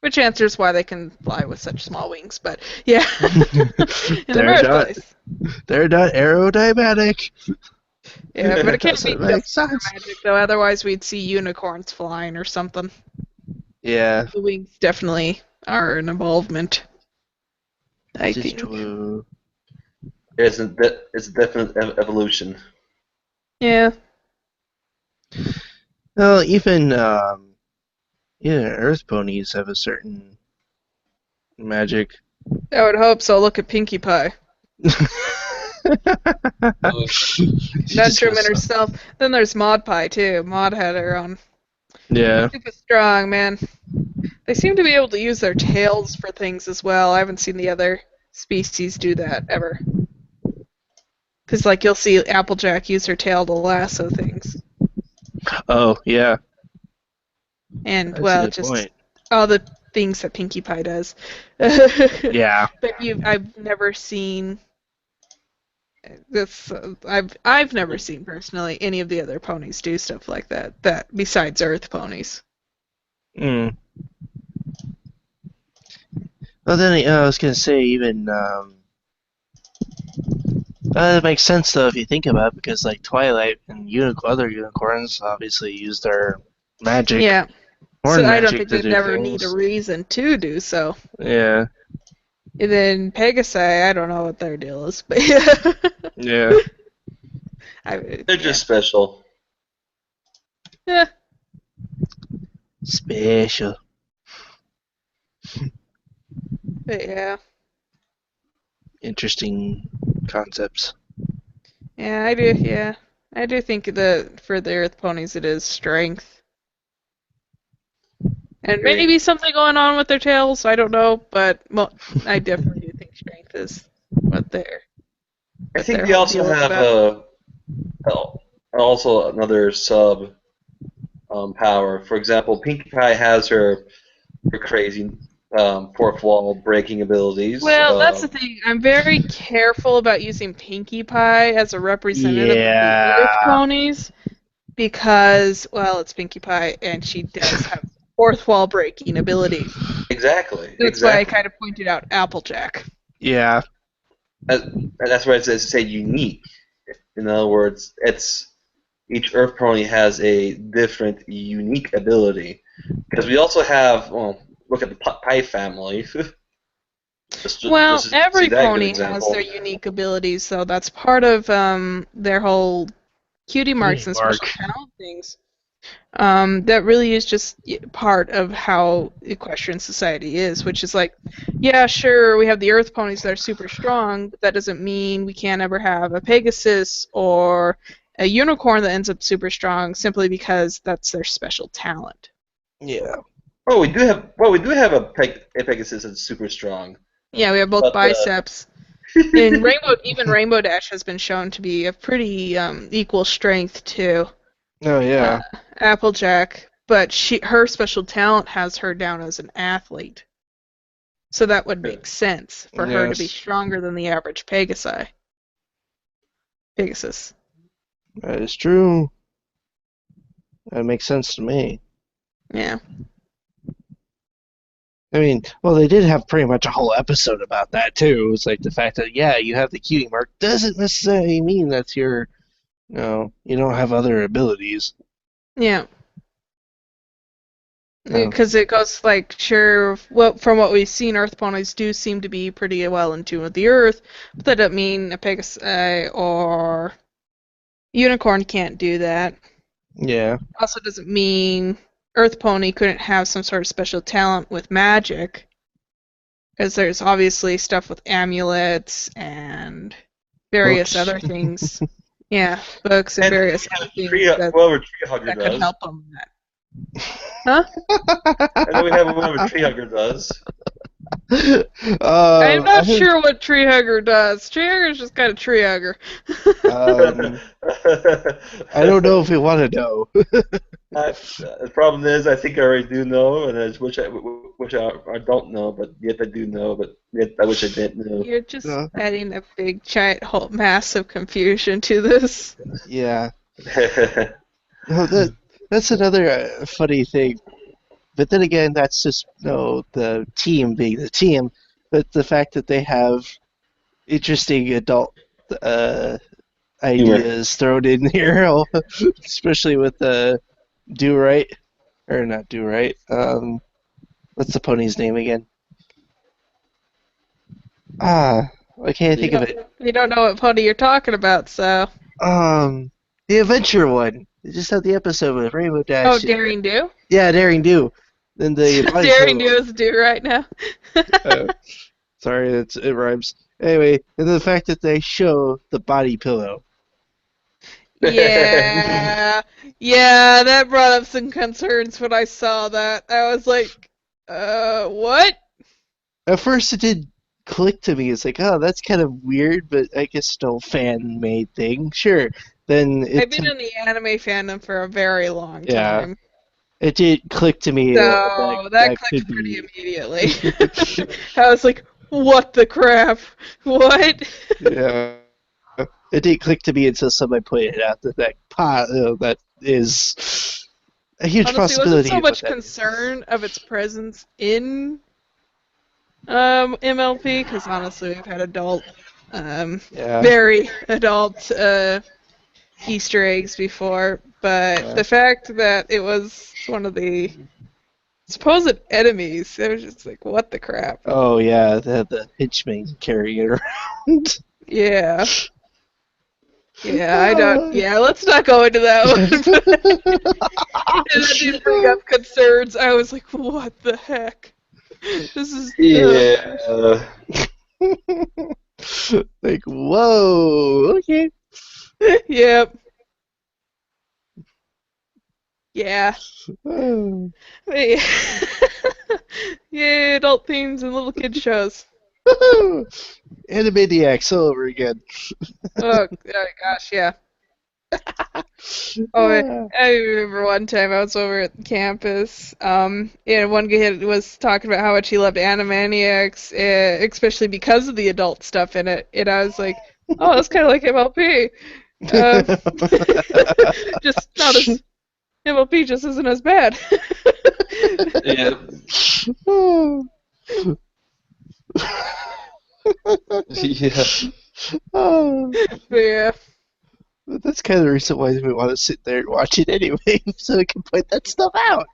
Which answers why they can fly with such small wings, but yeah. In the They're first not. place. They're not aerodynamic. Yeah, but it can't be Doesn't make just for sense. magic, though. Otherwise, we'd see unicorns flying or something. Yeah. The wings definitely are an involvement, I This is think. true. It's a definite evolution. Yeah. Well, even Earth ponies have a certain magic. I would hope so. Look at Pinkie Pie. Not German herself. Then there's Maud Pie too. Maud had her own. Yeah. Super strong, man. They seem to be able to use their tails for things as well. I haven't seen the other species do that ever. Because, like, you'll see Applejack use her tail to lasso things. Oh, yeah. And, That's a well, good just point. all the things that Pinkie Pie does. Yeah. But I've never seen this. I've never seen personally any of the other ponies do stuff like that. That besides Earth ponies. Mm. Well, then I was gonna say even it makes sense though if you think about it, because like Twilight and other unicorns obviously use their magic, Yeah. horn So I don't magic think to they'd do never need a things. reason to do so. Yeah. And then Pegasi, I don't know what their deal is, but yeah. Yeah. They're just special. Yeah. Special. But yeah. Interesting concepts. Yeah, I do. Yeah, I do think that for the Earth ponies, it is strength, and Agree. maybe something going on with their tails. I don't know, but well, I definitely do think strength is what they're. I What think their they whole also deal is have about. also another sub power. For example, Pinkie Pie has her crazy fourth wall breaking abilities. Well, that's the thing. I'm very careful about using Pinkie Pie as a representative of the Earth Yeah. ponies because, well, it's Pinkie Pie, and she does have fourth wall breaking abilities. Exactly. That's why I kind of pointed out Applejack. Yeah. And that's why it says say unique. In other words, it's each Earth pony has a different unique ability. Because we also have, well, look at the Pie family. Well, Let's just see every that good pony has their example. unique abilities, so that's part of their whole cutie marks Cutie and mark. special talent things. That really is just part of how equestrian society is, which is like, yeah, sure, we have the Earth ponies that are super strong, but that doesn't mean we can't ever have a Pegasus or a unicorn that ends up super strong simply because that's their special talent. Yeah. Oh, we do have a Pegasus that's super strong. Yeah, we have both But biceps. And even Rainbow Dash has been shown to be a pretty equal strength to Oh yeah. Applejack, but her special talent has her down as an athlete. So that would make sense for her to be Yes. stronger than the average Pegasus. That is true. That makes sense to me. Yeah. I mean, well, they did have pretty much a whole episode about that too. It's like the fact that yeah, you have the cutie mark doesn't necessarily mean that's your, you don't have other abilities. Yeah. No. Because it goes like, sure, well, from what we've seen, Earth ponies do seem to be pretty well in tune with the Earth, but that doesn't mean a Pegasus or unicorn can't do that. Yeah. Also doesn't mean Earth Pony couldn't have some sort of special talent with magic, because there's obviously stuff with amulets and various Books. other things. Yeah, books and various other things whatever Tree Hugger that could does. help them with that. Huh? I know we have whatever Tree Hugger does. I'm not I think, sure what Tree Hugger does. Tree Hugger's just kind of Tree Hugger. I don't know if we want to know. The problem is, I think I already do know, and I just wish I don't know, but yet I do know, but yet I wish I didn't know. You're just Yeah. adding a big, giant, whole mass of confusion to this. Yeah. No, that's another funny thing. But then again, that's just the team being the team. But the fact that they have interesting adult ideas thrown in here, especially with Do Right, or not Do Right. What's the pony's name again? I can't think of it. You don't know what pony you're talking about, so. The adventure one. They just had the episode with Rainbow Dash. Oh, Daring Do? Yeah, Daring Do. Then the Daring Do is due right now. Sorry, it rhymes. Anyway, and the fact that they show the body pillow. Yeah, yeah, that brought up some concerns when I saw that. I was like, what? At first, it did click to me. It's like, oh, that's kind of weird, but I guess still fan-made thing. Sure. Then I've it, been in the anime fandom for a very long yeah, time, it did click to me that so that that could clicked pretty be, immediately. I was like, what the crap? What? yeah. It didn't click to me until somebody pointed out that is a huge Honestly, it wasn't possibility so of what much that is. concern of its presence in MLP, because honestly, we've had Yeah, very adult Easter eggs before, but yeah. the fact that it was one of the supposed enemies, it was just like, what the crap? Oh yeah, they had the henchman carrying it around. Yeah. Yeah, I don't. Yeah, let's not go into that one. And that did bring up concerns. I was like, what the heck? This is. Yeah. Like, whoa, okay. Yep. Yeah. Oh. Yeah, yeah, adult themes and little kid shows. Animaniacs all over again. Oh, gosh, yeah. Oh, I remember one time I was over at campus, and one kid was talking about how much he loved Animaniacs, especially because of the adult stuff in it. And I was like, oh, that's kind of like MLP. Just not as MLP just isn't as bad. Yeah. Yeah. Oh. But yeah, That's kind of the reason why we want to sit there and watch it anyway, so we can point that stuff out.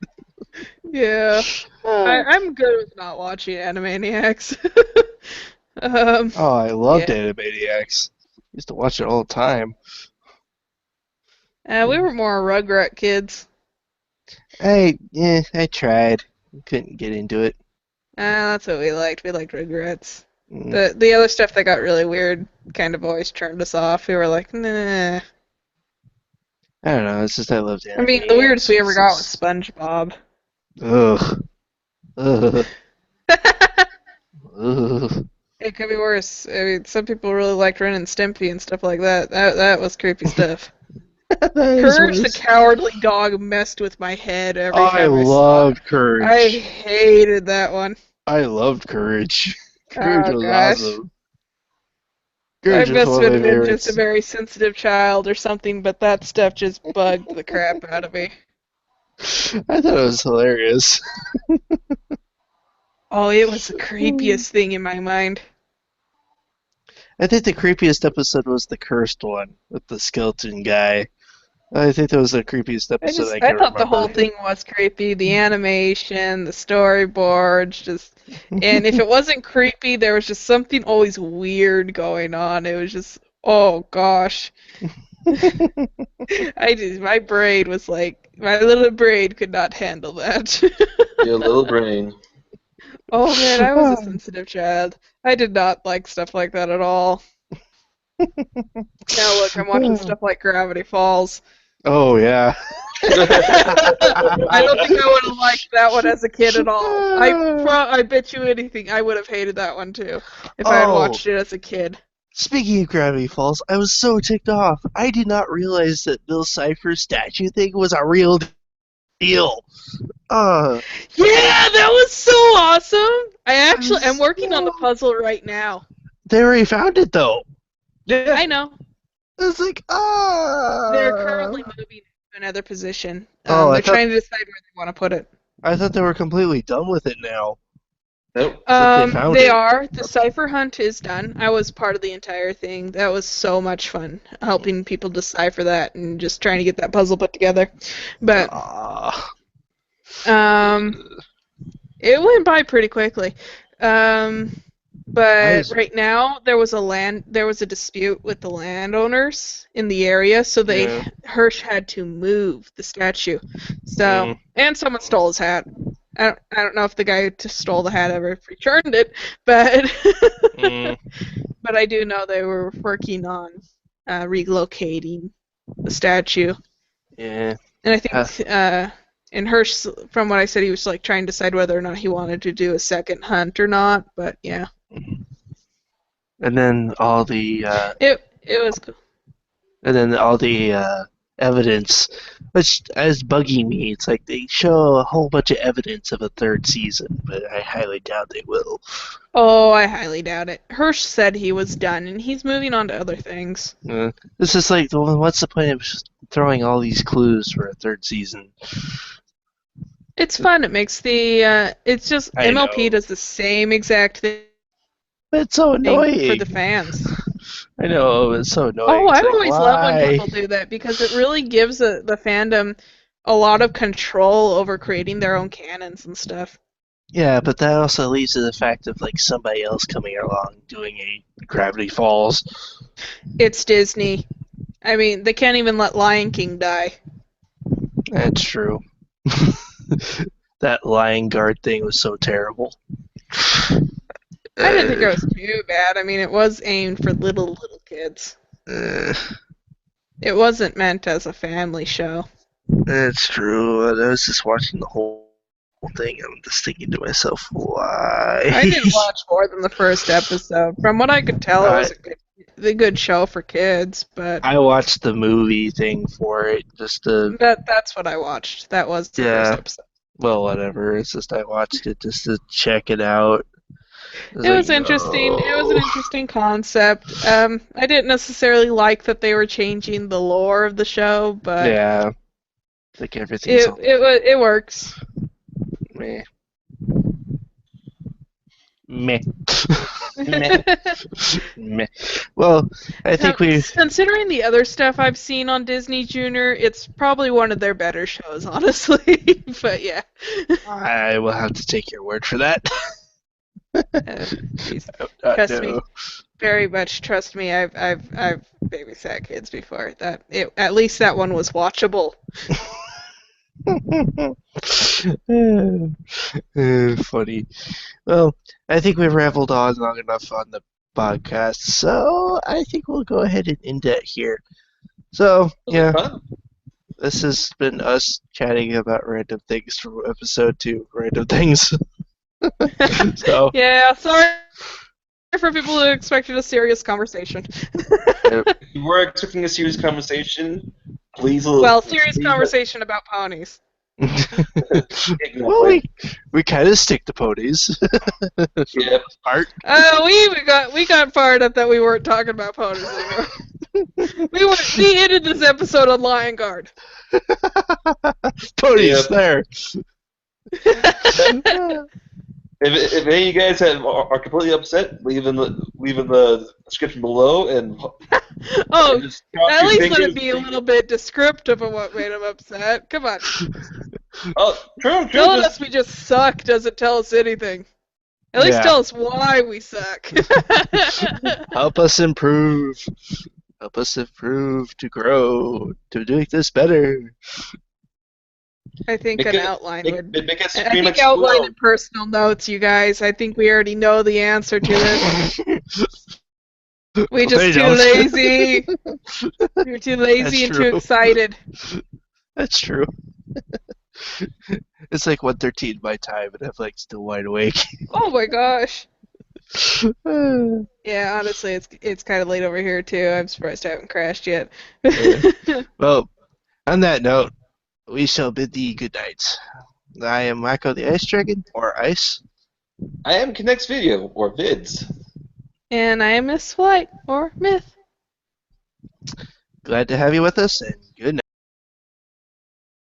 yeah. Oh, I'm good with not watching Animaniacs. I loved Yeah. Animaniacs. Used to watch it all the time. We were more Rugrat kids. I tried. Couldn't get into it. That's what we liked. We liked Rugrats. Mm, The other stuff that got really weird kind of always turned us off. We were like, nah. I don't know. It's just I loved I mean, the weirdest we Animaniacs. ever got was SpongeBob. Ugh. Ugh. Ugh. It could be worse. I mean, some people really liked Ren and Stimpy and stuff like that. That was creepy stuff. That is Courage the worse. Cowardly Dog messed with my head every I time I saw it. loved Courage. I hated that one. I loved Courage. Courage Oh was gosh. awesome. I Courage was must one have of my been just a favorites. very sensitive child or something, but that stuff just bugged the crap out of me. I thought it was hilarious. Oh, it was the creepiest thing in my mind. I think the creepiest episode was the cursed one with the skeleton guy. I think that was the creepiest episode I I can thought the whole remember. thing was creepy. The animation, the storyboards, and if it wasn't creepy, there was just something always weird going on. It was just, oh gosh. My brain was like, my little brain could not handle that. Your little brain. Oh man, I was a sensitive child. I did not like stuff like that at all. Now look, I'm watching stuff like Gravity Falls. Oh yeah. I don't think I would have liked that one as a kid at all. I bet you anything I would have hated that one too if I had Oh, watched it as a kid. speaking of Gravity Falls, I was so ticked off. I did not realize that Bill Cipher's statue thing was a real deal. Uh, Yeah, that was so awesome. I'm working on the so- puzzle right now. they already found it though. Yeah. I know. It's like, They're currently moving to another position. Oh, I They're thought- trying to decide where they want to put it. I thought they were completely done with it now. Nope. But they found They it. are. The cipher hunt is done. I was part of the entire thing. That was so much fun, helping people decipher that and just trying to get that puzzle put together. But Ah. it went by pretty quickly. But Nice. right now there was a dispute with the landowners in the area, so Yeah. Hirsch had to move the statue. So Mm. and someone stole his hat. I don't know if the guy who stole the hat ever returned it, but Mm, but I do know they were working on relocating the statue. yeah. And I Uh, think in Hirsch, from what I said, he was like trying to decide whether or not he wanted to do a second hunt or not. But yeah, and then all the it was cool. evidence, which is bugging me. It's like they show a whole bunch of evidence of a third season, but I highly doubt they will. Oh, I highly doubt it. Hirsch said he was done, and he's moving on to other things. This is like, well, what's the point of just throwing all these clues for a third season? It's fun. It makes the it's just I MLP know. does the same exact thing But it's so for annoying. the fans. I know, it's so annoying. Oh, It's I like, always love when why? people do that because it really gives the fandom a lot of control over creating their own canons and stuff. Yeah, but that also leads to the fact of like somebody else coming along doing a Gravity Falls. It's Disney. I mean, they can't even let Lion King die. That's true. That Lion Guard thing was so terrible. I didn't think it was too bad. I mean, it was aimed for little kids. Uh, It wasn't meant as a family show. that's true. I was just watching the whole thing. I'm just thinking to myself, why? I didn't watch more than the first episode. From what I could tell, it was a good show for kids, but I watched the movie thing for it just to, that's what I watched. That was the Yeah. first episode. well, whatever. It's just I watched it just to check it out. It was interesting. It was an interesting concept. I didn't necessarily like that they were changing the lore of the show, but Yeah. Like everything's all it works. meh. Meh. Meh. Well, I think Considering the other stuff I've seen on Disney Junior, it's probably one of their better shows, honestly. But yeah. I will have to take your word for that. Please, Trust me. Very much trust me. I've babysat kids before. At least that one was watchable. Funny. Well, I think we've rambled on long enough on the podcast, so I think we'll go ahead and end it here. So, yeah, this has been us chatting about random things from episode 2, Random Things. So, Yeah, sorry for people who expected a serious conversation. If you were expecting a serious conversation, please. Serious conversation about ponies. well, we kind of stick to ponies. Yep. Art. We got fired up that we weren't talking about ponies anymore. we ended this episode on Lion Guard. Ponies Yep. there. If any of you guys are completely upset, leave in the description below and. Oh, and just cross at your least let fingers. it be a little bit descriptive of what made him upset. Come on. Oh, true. Telling us we just suck doesn't tell us anything. At least Yeah. tell us why we suck. Help us improve. Help us improve to grow, to do this better. I think Make an it- outline Make, would. make us I scream think at outline squirrel. and personal notes, you guys. I think we already know the answer to this. We just They too don't. lazy. We're too lazy That's and true. too excited. That's true. It's like 1:13 my time, and I'm like still wide awake. Oh my gosh. Yeah, honestly, it's kind of late over here too. I'm surprised I haven't crashed yet. Well, on that note, we shall bid thee good night. I am Mako the Ice Dragon, or Ice. I am Connects Video or Vids. And I am Miss Flight or Myth. Glad to have you with us, and good night.